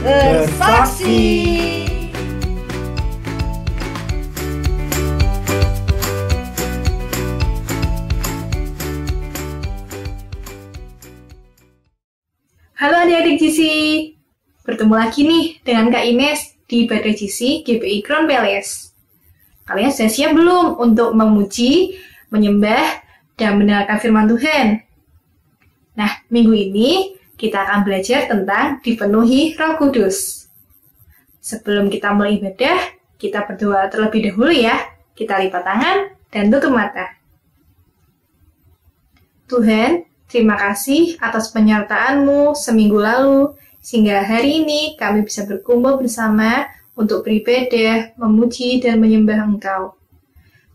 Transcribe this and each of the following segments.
bersaksi. Halo adik-adik GC, bertemu lagi nih dengan Kak Ines di Badai GC GPI Crown Palace. Kalian sudah siap belum untuk memuji, menyembah, dan mendengarkan firman Tuhan? Nah, minggu ini kita akan belajar tentang dipenuhi Roh Kudus. Sebelum kita mulai ibadah, kita berdoa terlebih dahulu ya. Kita lipat tangan dan tutup mata. Tuhan, terima kasih atas penyertaan-Mu seminggu lalu, sehingga hari ini kami bisa berkumpul bersama untuk beribadah, memuji, dan menyembah Engkau.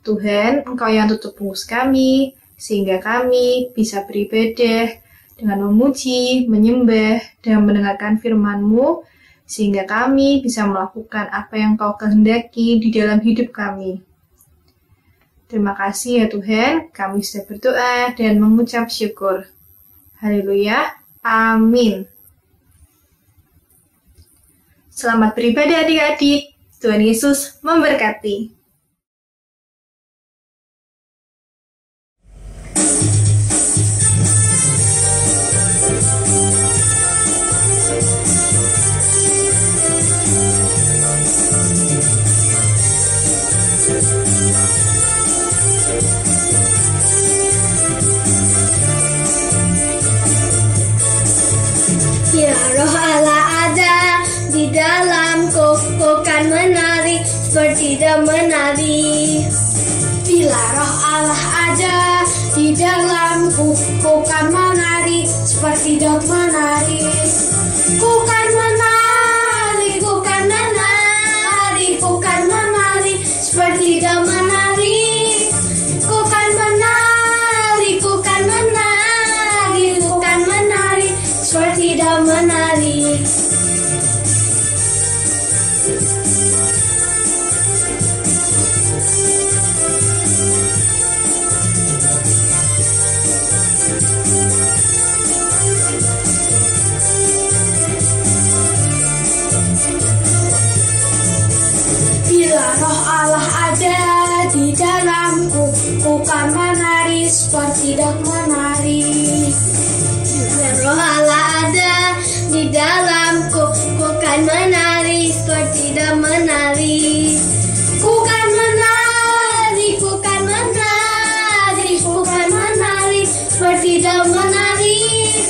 Tuhan, Engkau yang tutup pulus kami, sehingga kami bisa beribadah dengan memuji, menyembah, dan mendengarkan firman-Mu, sehingga kami bisa melakukan apa yang Engkau kehendaki di dalam hidup kami. Terima kasih ya Tuhan, kami sudah berdoa dan mengucap syukur. Haleluya, amin. Selamat beribadah adik-adik, Tuhan Yesus memberkati. Ya Roh Allah ada di dalamku, ku kan menari seperti dia menari. Bila Roh Allah ada di dalamku, ku kan menari seperti dia menari. Ku kan menari, ku kan menari, ku kan menari seperti dia menari. Ku kan menari, ku kan menari, ku kan menari seperti dia menari. Bila Roh Allah ada di dalamku, ku kan menari seperti dia menari. Bila Roh Allah ada di dalamku, ku kan menari seperti dia menari. Ku kan menari, ku kan menari, ku kan menari seperti dia menari.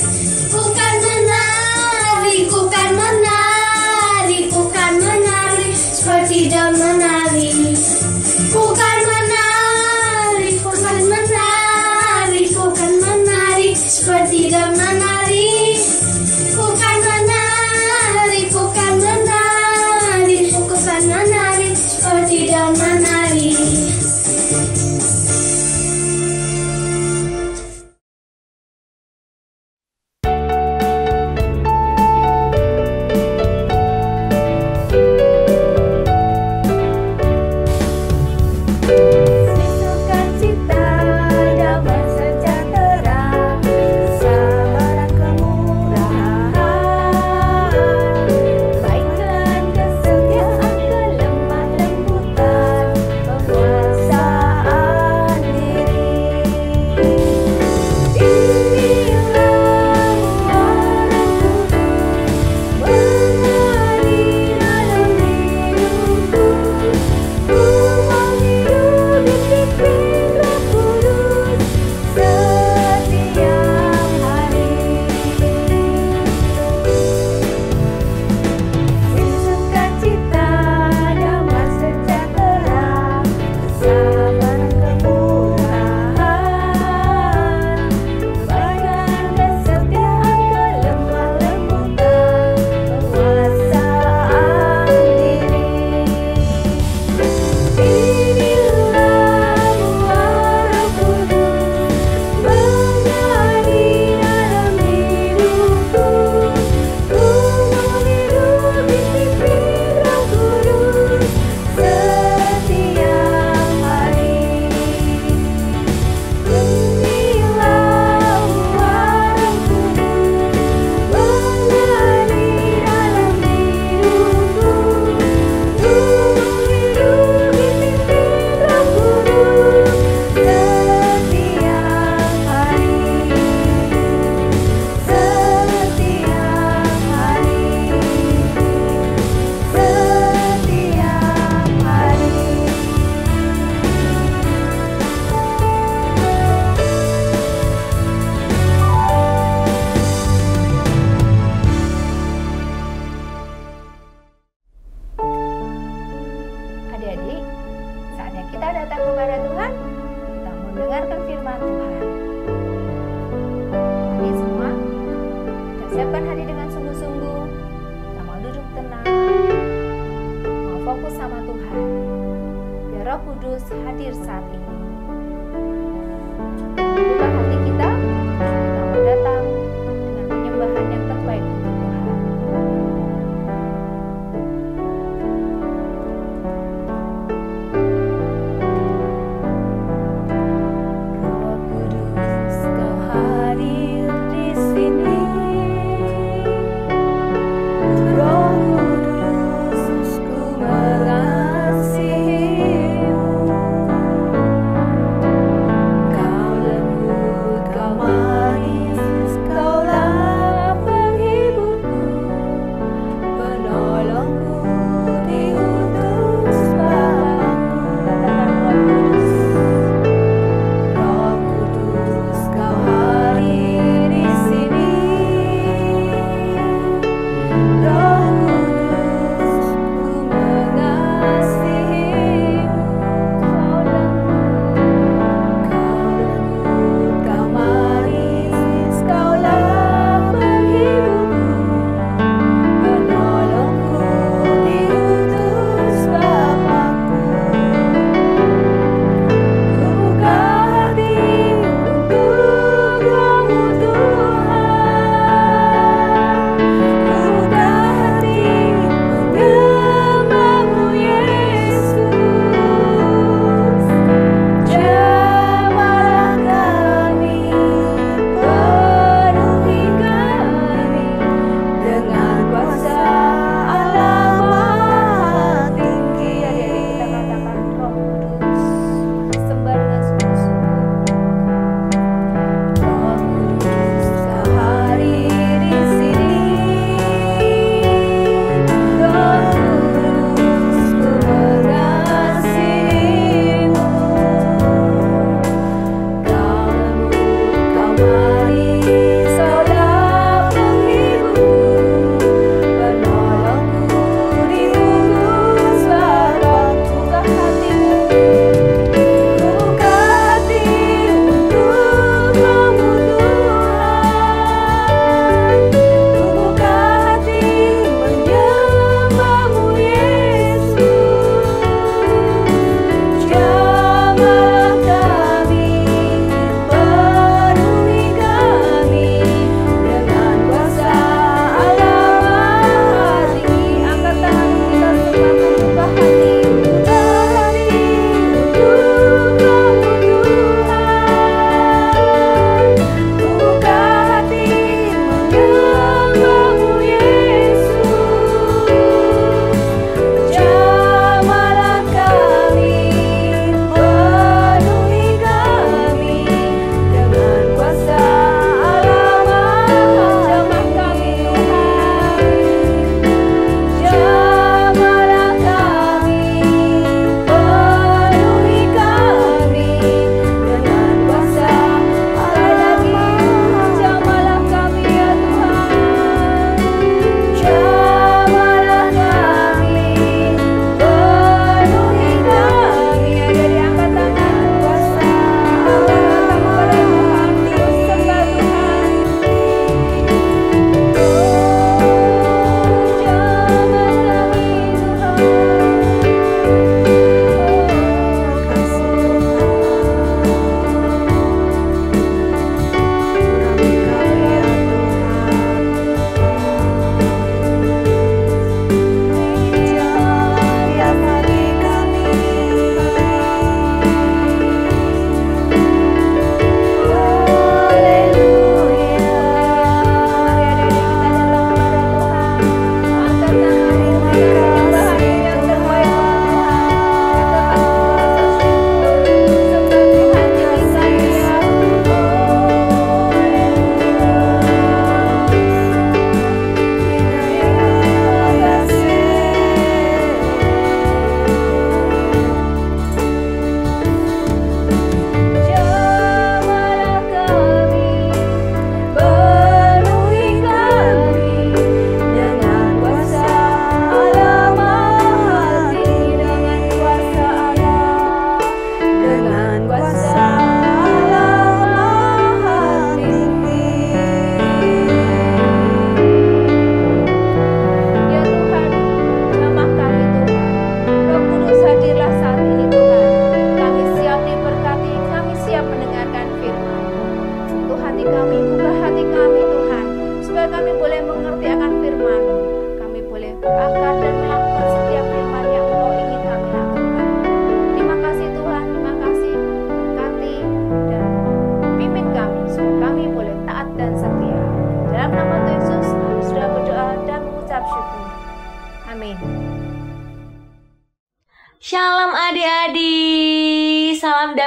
Ku kan menari, ku kan menari, ku kan menari seperti dia menari. Ku kan menari, ku kan menari, ku kan menari seperti dia menari. Ku kan menari, ku kan menari, ku kan menari seperti dia menari. firman Tuhan. Mari semua, kita siapkan hati dengan sungguh-sungguh. Kita mau duduk tenang, mau fokus sama Tuhan. Biar Roh Kudus hadir saat ini. Buka hati kita mau datang dengan penyembahan yang terbaik untuk Tuhan. Roh Kudus, Kau hadir di sini. Roh Kudus, ku mengasihi-Mu.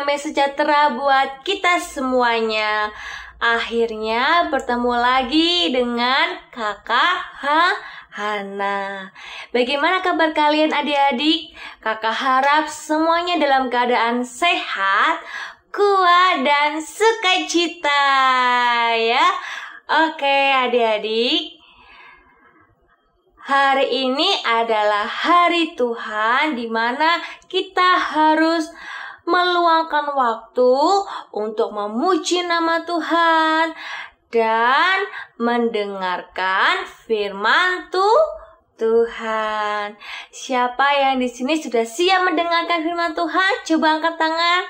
damai sejahtera buat kita semuanya. Akhirnya bertemu lagi dengan Kakak Hana. Bagaimana kabar kalian adik-adik? Kakak harap semuanya dalam keadaan sehat, kuat, dan sukacita ya. Oke adik-adik, hari ini adalah hari Tuhan di mana kita harus meluangkan waktu untuk memuji nama Tuhan dan mendengarkan firman Tuhan. Siapa yang di sini sudah siap mendengarkan firman Tuhan? Coba angkat tangan.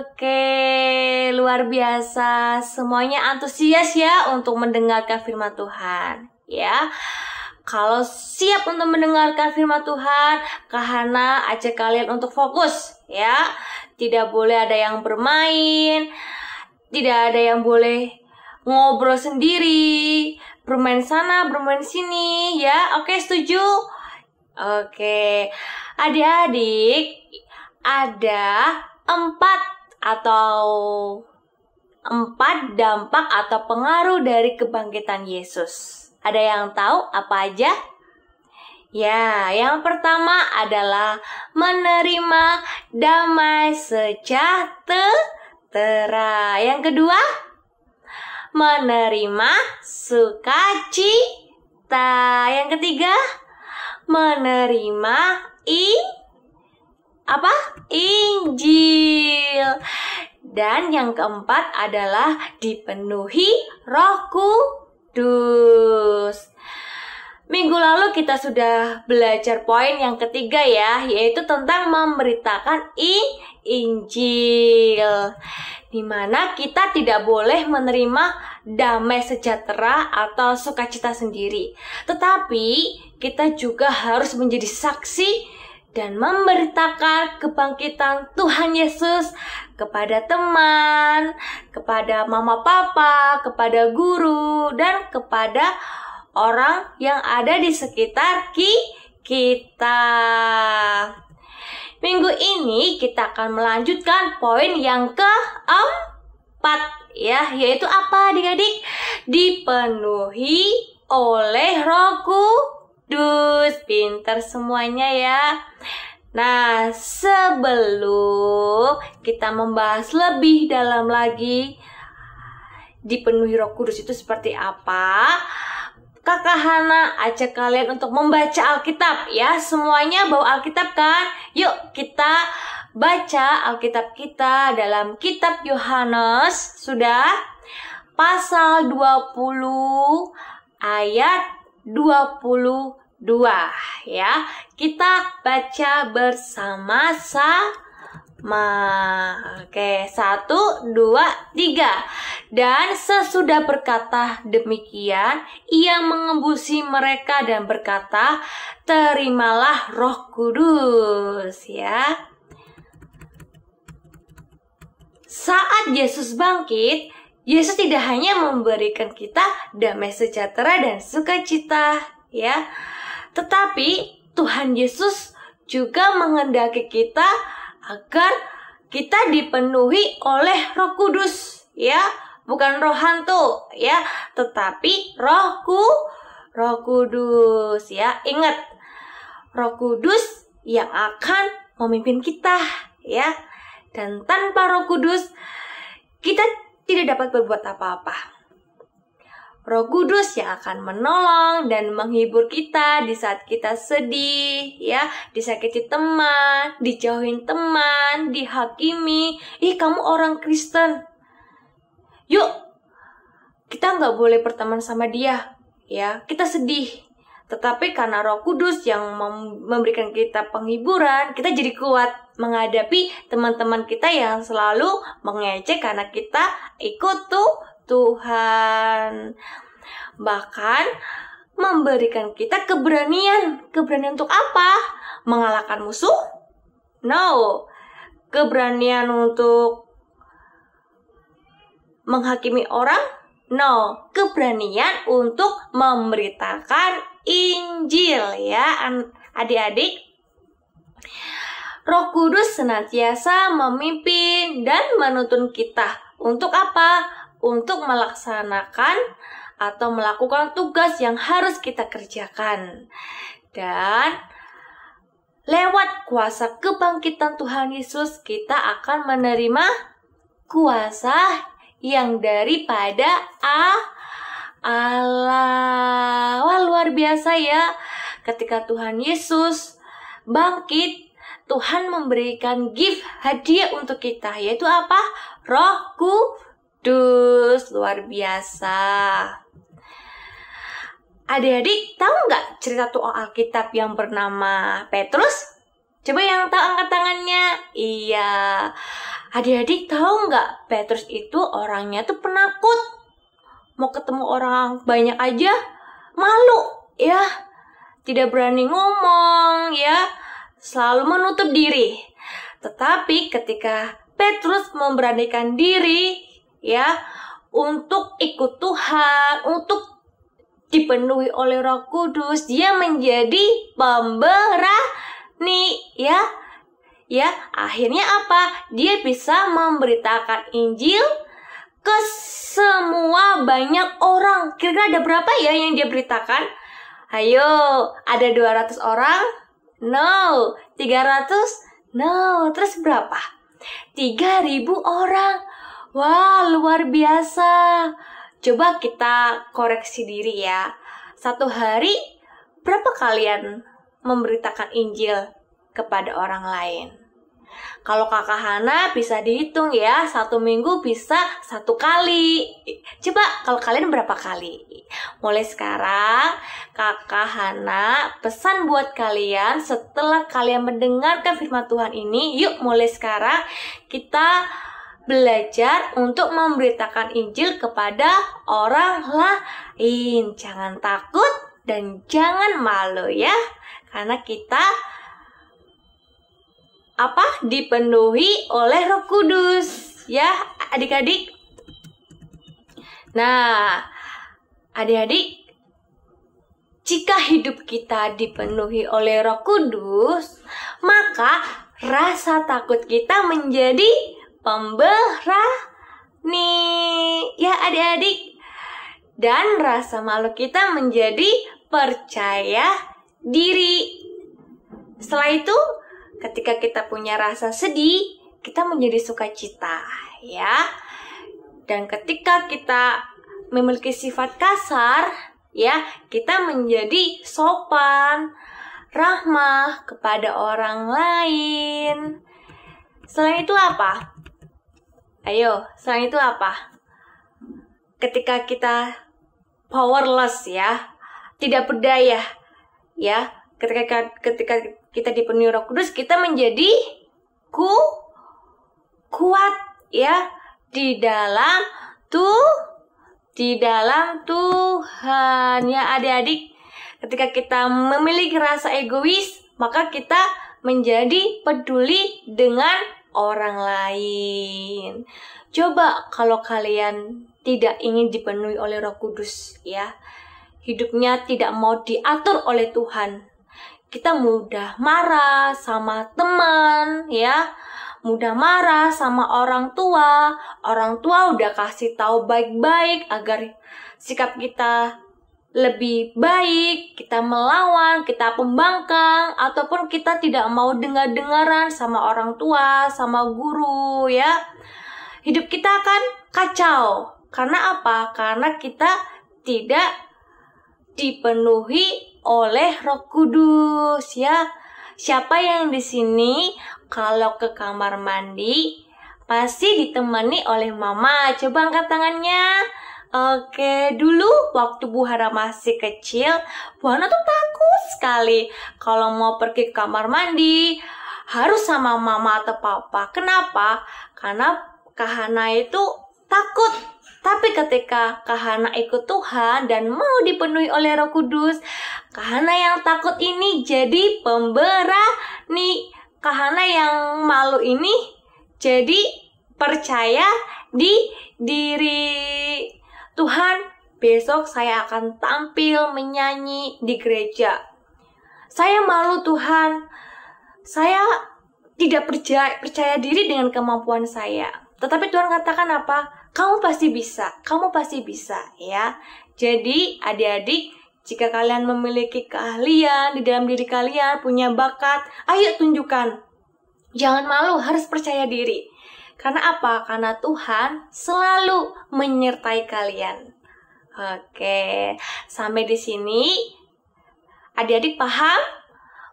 Oke, luar biasa. Semuanya antusias ya untuk mendengarkan firman Tuhan, ya. Kalau siap untuk mendengarkan firman Tuhan, Kak Hana ajak kalian untuk fokus ya. Tidak boleh ada yang bermain, tidak ada yang boleh ngobrol sendiri, bermain sana, bermain sini ya. Oke, setuju? Oke. Adik-adik, ada 4 dampak atau pengaruh dari kebangkitan Yesus. Ada yang tahu apa aja? Ya, yang pertama adalah menerima damai sejahtera. Yang kedua, menerima sukacita. Yang ketiga, menerima Injil. Dan yang keempat adalah dipenuhi Roh Kudus. Minggu lalu kita sudah belajar poin yang ketiga ya, yaitu tentang memberitakan Injil. Dimana kita tidak boleh menerima damai sejahtera atau sukacita sendiri, tetapi kita juga harus menjadi saksi dan memberitakan kebangkitan Tuhan Yesus kepada teman, kepada mama papa, kepada guru, dan kepada orang yang ada di sekitar kita. Minggu ini kita akan melanjutkan poin yang keempat ya, yaitu apa adik-adik? Dipenuhi oleh Roh Kudus. Pintar semuanya ya. Nah, sebelum kita membahas lebih dalam lagi dipenuhi Roh Kudus itu seperti apa, Kakak Hana ajak kalian untuk membaca Alkitab ya. Semuanya bawa Alkitab kan? Yuk kita baca Alkitab kita dalam kitab Yohanes. Sudah? Pasal 20 ayat 22 ya. Kita baca bersama-sama. Oke, 1, 2, 3. Dan sesudah berkata demikian, ia mengembusi mereka dan berkata, terimalah Roh Kudus ya. Saat Yesus bangkit, Yesus tidak hanya memberikan kita damai sejahtera dan sukacita ya, tetapi Tuhan Yesus juga menghendaki kita agar kita dipenuhi oleh Roh Kudus ya, bukan roh hantu ya, tetapi Roh Kudus ya. Ingat, Roh Kudus yang akan memimpin kita ya. Dan tanpa Roh Kudus kita tidak dapat berbuat apa-apa. Roh Kudus yang akan menolong dan menghibur kita di saat kita sedih, ya, disakiti teman, dijauhin teman, dihakimi. Ih, kamu orang Kristen. Yuk, kita nggak boleh berteman sama dia, ya. Kita sedih. Tetapi karena Roh Kudus yang memberikan kita penghiburan, kita jadi kuat menghadapi teman-teman kita yang selalu mengejek karena kita ikut Tuhan. Bahkan memberikan kita keberanian. Keberanian untuk apa? Mengalahkan musuh? No. Keberanian untuk menghakimi orang? No. Keberanian untuk memberitakan Injil ya, adik-adik. Roh Kudus senantiasa memimpin dan menuntun kita. Untuk apa? Untuk melaksanakan atau melakukan tugas yang harus kita kerjakan. Dan lewat kuasa kebangkitan Tuhan Yesus, kita akan menerima kuasa yang daripada Allah. Wah, luar biasa ya. Ketika Tuhan Yesus bangkit, Tuhan memberikan gift, hadiah untuk kita, yaitu apa? Roh Kudus. Luar biasa. Adik-adik tahu nggak cerita tuh Alkitab yang bernama Petrus? Coba yang tahu angkat tangannya. Iya. Adik-adik tahu nggak Petrus itu orangnya tuh penakut. Mau ketemu orang banyak aja malu ya. Tidak berani ngomong ya. Selalu menutup diri. Tetapi ketika Petrus memberanikan diri ya untuk ikut Tuhan, untuk dipenuhi oleh Roh Kudus, dia menjadi pemberani ya. Ya, akhirnya apa? Dia bisa memberitakan Injil ke semua banyak orang. Kira-kira ada berapa ya yang dia beritakan? Ayo, ada 200 orang? No. 300? No. Terus berapa? 3.000 orang. Wah, luar biasa. Coba kita koreksi diri ya. Satu hari, berapa kalian memberitakan Injil kepada orang lain? Kalau Kakak Hana bisa dihitung ya, 1 minggu bisa 1 kali. Coba kalau kalian berapa kali? Mulai sekarang Kakak Hana pesan buat kalian, setelah kalian mendengarkan firman Tuhan ini, yuk mulai sekarang kita belajar untuk memberitakan Injil kepada orang lain. Jangan takut dan jangan malu ya, karena kita dipenuhi oleh Roh Kudus ya adik-adik. Nah, adik-adik, jika hidup kita dipenuhi oleh Roh Kudus, maka rasa takut kita menjadi pemberani ya adik-adik, dan rasa malu kita menjadi percaya diri. Setelah itu, ketika kita punya rasa sedih, kita menjadi sukacita ya. Dan ketika kita memiliki sifat kasar ya, kita menjadi sopan, ramah kepada orang lain. Selain itu apa? Ayo, selain itu apa? Ketika kita powerless ya, tidak berdaya ya, ketika kita dipenuhi Roh Kudus, kita menjadi kuat ya di dalam Tuhan ya adik-adik. Ketika kita memiliki rasa egois, maka kita menjadi peduli dengan orang lain. Coba kalau kalian tidak ingin dipenuhi oleh Roh Kudus ya, hidupnya tidak mau diatur oleh Tuhan, kita mudah marah sama teman ya, mudah marah sama orang tua. Orang tua udah kasih tahu baik-baik agar sikap kita lebih baik, kita melawan, kita pembangkang, ataupun kita tidak mau dengar-dengaran sama orang tua, sama guru ya. Hidup kita akan kacau. Karena apa? Karena kita tidak dipenuhi oleh Roh Kudus ya. Siapa yang di sini kalau ke kamar mandi pasti ditemani oleh mama? Coba angkat tangannya. Oke, dulu waktu Bu Hana masih kecil, Bu Hana tuh takut sekali kalau mau pergi ke kamar mandi harus sama mama atau papa. Kenapa? Karena Kak Hana itu takut. Tapi ketika Kak Hana ikut Tuhan dan mau dipenuhi oleh Roh Kudus, Kak Hana yang takut ini jadi pemberani. Kak Hana yang malu ini jadi percaya diri. Tuhan, besok saya akan tampil menyanyi di gereja. Saya malu Tuhan, saya tidak percaya diri dengan kemampuan saya. Tetapi Tuhan katakan apa? Kamu pasti bisa, kamu pasti bisa ya. Jadi adik-adik, jika kalian memiliki keahlian di dalam diri kalian, punya bakat, ayo tunjukkan. Jangan malu, harus percaya diri. Karena apa? Karena Tuhan selalu menyertai kalian. Oke, sampai di sini adik-adik paham?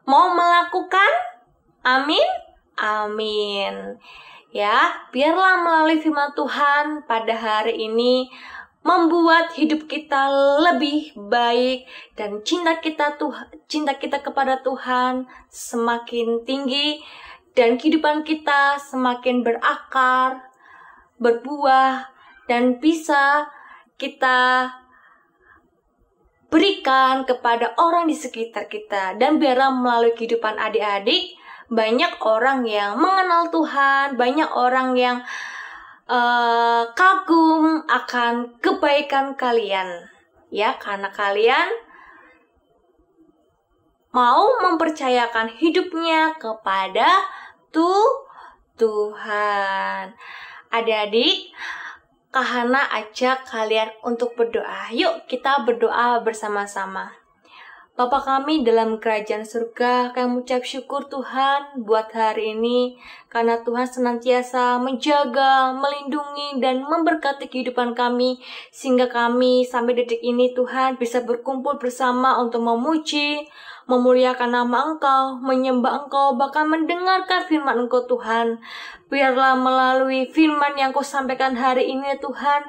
Mau melakukan? Amin? Amin. Ya, biarlah melalui firman Tuhan pada hari ini membuat hidup kita lebih baik dan cinta kita kepada Tuhan semakin tinggi dan kehidupan kita semakin berakar, berbuah dan bisa kita berikan kepada orang di sekitar kita. Dan biarlah melalui kehidupan adik-adik banyak orang yang mengenal Tuhan, banyak orang yang kagum akan kebaikan kalian, ya, karena kalian mau mempercayakan hidupnya kepada Tuhan. Adik-adik, Kak Hana ajak kalian untuk berdoa. Yuk kita berdoa bersama-sama. Bapa kami dalam kerajaan surga, kami mengucap syukur Tuhan buat hari ini, karena Tuhan senantiasa menjaga, melindungi, dan memberkati kehidupan kami, sehingga kami sampai detik ini Tuhan bisa berkumpul bersama untuk memuji, memuliakan nama Engkau, menyembah Engkau, bahkan mendengarkan firman Engkau Tuhan. Biarlah melalui firman yang Kau sampaikan hari ini Tuhan,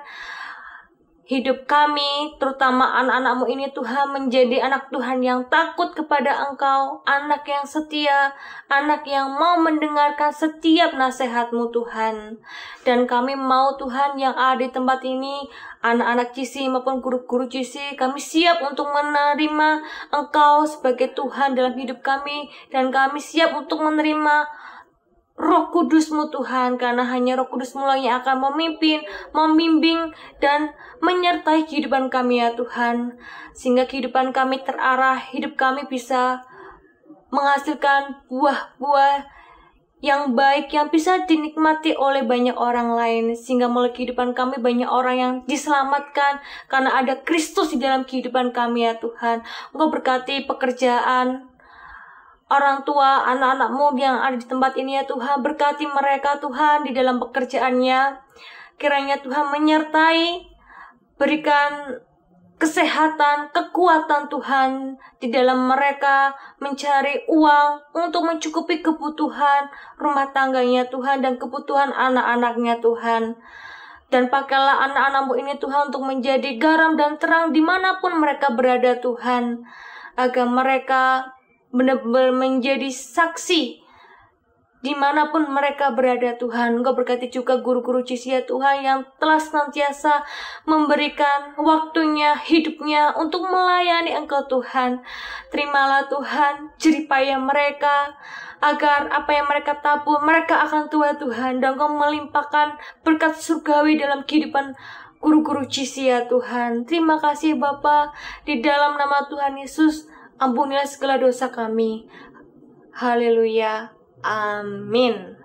hidup kami, terutama anak-anak-Mu ini Tuhan, menjadi anak Tuhan yang takut kepada Engkau, anak yang setia, anak yang mau mendengarkan setiap nasihat-Mu Tuhan. Dan kami mau Tuhan yang ada di tempat ini, anak-anak GC maupun guru-guru GC, kami siap untuk menerima Engkau sebagai Tuhan dalam hidup kami, dan kami siap untuk menerima Roh Kudus-Mu Tuhan, karena hanya Roh Kudus-Mu yang akan memimpin, membimbing, dan menyertai kehidupan kami ya Tuhan. Sehingga kehidupan kami terarah, hidup kami bisa menghasilkan buah-buah yang baik, yang bisa dinikmati oleh banyak orang lain. Sehingga melalui kehidupan kami banyak orang yang diselamatkan, karena ada Kristus di dalam kehidupan kami ya Tuhan. Engkau berkati pekerjaan orang tua, anak-anak-Mu yang ada di tempat ini ya Tuhan. Berkati mereka Tuhan di dalam pekerjaannya. Kiranya Tuhan menyertai, berikan kesehatan, kekuatan Tuhan di dalam mereka mencari uang untuk mencukupi kebutuhan rumah tangganya Tuhan dan kebutuhan anak-anaknya Tuhan. Dan pakailah anak-anak-Mu ini Tuhan untuk menjadi garam dan terang dimanapun mereka berada Tuhan, agar mereka benar-benar menjadi saksi dimanapun mereka berada Tuhan. Engkau berkati juga guru-guru GC Tuhan yang telah senantiasa memberikan waktunya, hidupnya untuk melayani Engkau Tuhan. Terimalah Tuhan jeripaya mereka, agar apa yang mereka tabur mereka akan tua Tuhan, dan Engkau melimpahkan berkat surgawi dalam kehidupan guru-guru GC Tuhan. Terima kasih Bapa, di dalam nama Tuhan Yesus ampunilah segala dosa kami. Haleluya. Amin.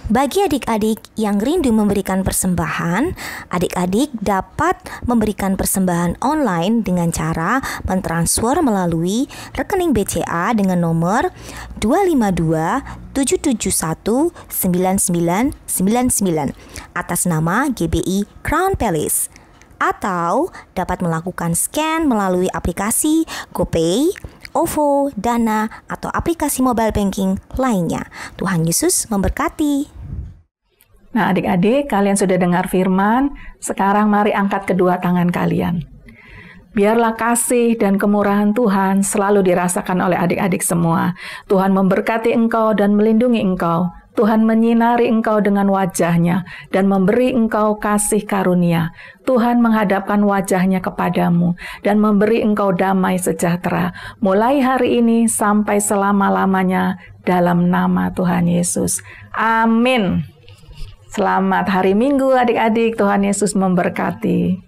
Bagi adik-adik yang rindu memberikan persembahan, adik-adik dapat memberikan persembahan online dengan cara mentransfer melalui rekening BCA dengan nomor 252-771-9999 atas nama GBI Crown Palace. Atau dapat melakukan scan melalui aplikasi GoPay, OVO, Dana, atau aplikasi mobile banking lainnya. Tuhan Yesus memberkati. Nah adik-adik, kalian sudah dengar firman, sekarang mari angkat kedua tangan kalian. Biarlah kasih dan kemurahan Tuhan selalu dirasakan oleh adik-adik semua. Tuhan memberkati engkau dan melindungi engkau. Tuhan menyinari engkau dengan wajah-Nya dan memberi engkau kasih karunia. Tuhan menghadapkan wajah-Nya kepadamu dan memberi engkau damai sejahtera. Mulai hari ini sampai selama-lamanya dalam nama Tuhan Yesus. Amin. Selamat hari Minggu adik-adik. Tuhan Yesus memberkati.